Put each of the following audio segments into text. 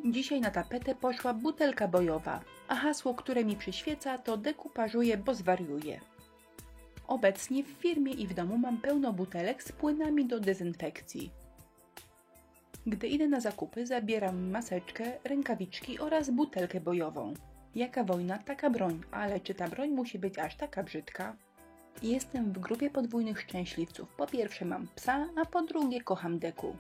Dzisiaj na tapetę poszła butelka bojowa, a hasło, które mi przyświeca, to dekupażuję, bo zwariuję. Obecnie w firmie i w domu mam pełno butelek z płynami do dezynfekcji. Gdy idę na zakupy, zabieram maseczkę, rękawiczki oraz butelkę bojową. Jaka wojna, taka broń, ale czy ta broń musi być aż taka brzydka? Jestem w grupie podwójnych szczęśliwców. Po pierwsze mam psa, a po drugie kocham deku.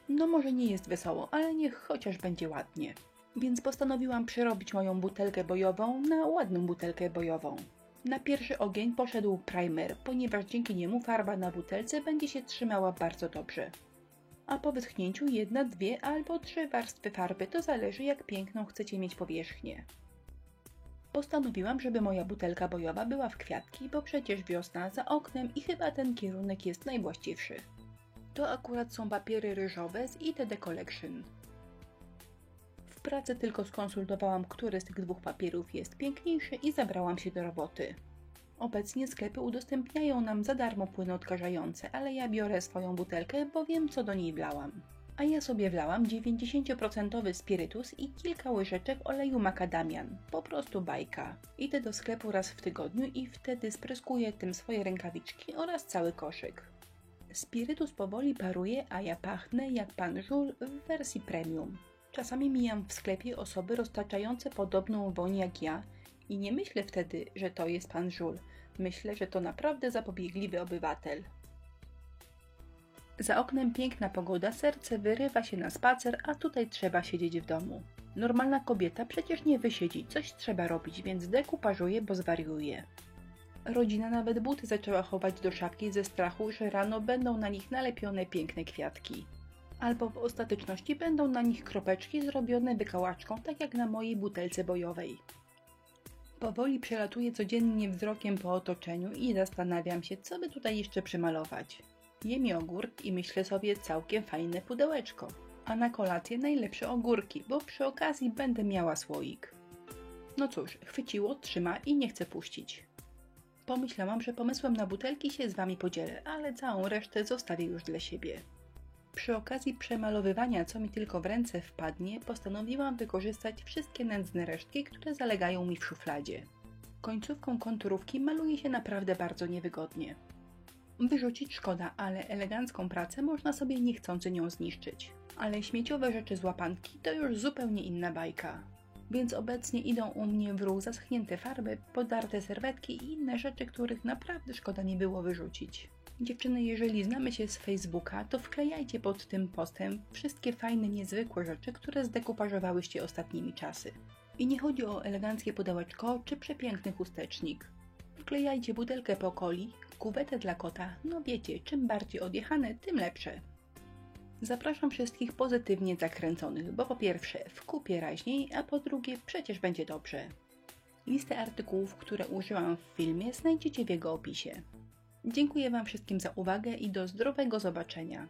No może nie jest wesoło, ale niech chociaż będzie ładnie. Więc postanowiłam przerobić moją butelkę bojową na ładną butelkę bojową. Na pierwszy ogień poszedł primer, ponieważ dzięki niemu farba na butelce będzie się trzymała bardzo dobrze. A po wyschnięciu 1, 2 albo 3 warstwy farby, to zależy jak piękną chcecie mieć powierzchnię. Postanowiłam, żeby moja butelka bojowa była w kwiatki, bo przecież wiosna za oknem i chyba ten kierunek jest najwłaściwszy. To akurat są papiery ryżowe z ITD Collection. W pracy tylko skonsultowałam, który z tych dwóch papierów jest piękniejszy i zabrałam się do roboty. Obecnie sklepy udostępniają nam za darmo płyny odkażające, ale ja biorę swoją butelkę, bo wiem co do niej wlałam. A ja sobie wlałam 90% spirytus i kilka łyżeczek oleju makadamian. Po prostu bajka. Idę do sklepu raz w tygodniu i wtedy spryskuję tym swoje rękawiczki oraz cały koszyk. Spirytus powoli paruje, a ja pachnę jak pan Żul w wersji premium. Czasami mijam w sklepie osoby roztaczające podobną woń jak ja i nie myślę wtedy, że to jest pan Żul. Myślę, że to naprawdę zapobiegliwy obywatel. Za oknem piękna pogoda, serce wyrywa się na spacer, a tutaj trzeba siedzieć w domu. Normalna kobieta przecież nie wysiedzi, coś trzeba robić, więc dekupażuje, bo zwariuje. Rodzina nawet buty zaczęła chować do szafki ze strachu, że rano będą na nich nalepione piękne kwiatki. Albo w ostateczności będą na nich kropeczki zrobione wykałaczką, tak jak na mojej butelce bojowej. Powoli przelatuję codziennie wzrokiem po otoczeniu i zastanawiam się, co by tutaj jeszcze przymalować. Jem jogurt i myślę sobie całkiem fajne pudełeczko. A na kolację najlepsze ogórki, bo przy okazji będę miała słoik. No cóż, chwyciło, trzyma i nie chcę puścić. Pomyślałam, że pomysłem na butelki się z Wami podzielę, ale całą resztę zostawię już dla siebie. Przy okazji przemalowywania, co mi tylko w ręce wpadnie, postanowiłam wykorzystać wszystkie nędzne resztki, które zalegają mi w szufladzie. Końcówką konturówki maluje się naprawdę bardzo niewygodnie. Wyrzucić szkoda, ale elegancką pracę można sobie niechcący nią zniszczyć. Ale śmieciowe rzeczy z łapanki to już zupełnie inna bajka. Więc obecnie idą u mnie w ruch zaschnięte farby, podarte serwetki i inne rzeczy, których naprawdę szkoda mi było wyrzucić. Dziewczyny, jeżeli znamy się z Facebooka, to wklejajcie pod tym postem wszystkie fajne, niezwykłe rzeczy, które zdekupażowałyście ostatnimi czasy. I nie chodzi o eleganckie pudełeczko czy przepiękny chustecznik. Wklejajcie butelkę po coli, kuwetę dla kota, no wiecie, czym bardziej odjechane, tym lepsze. Zapraszam wszystkich pozytywnie zakręconych, bo po pierwsze w kupie raźniej, a po drugie przecież będzie dobrze. Listę artykułów, które użyłam w filmie znajdziecie w jego opisie. Dziękuję Wam wszystkim za uwagę i do zdrowego zobaczenia.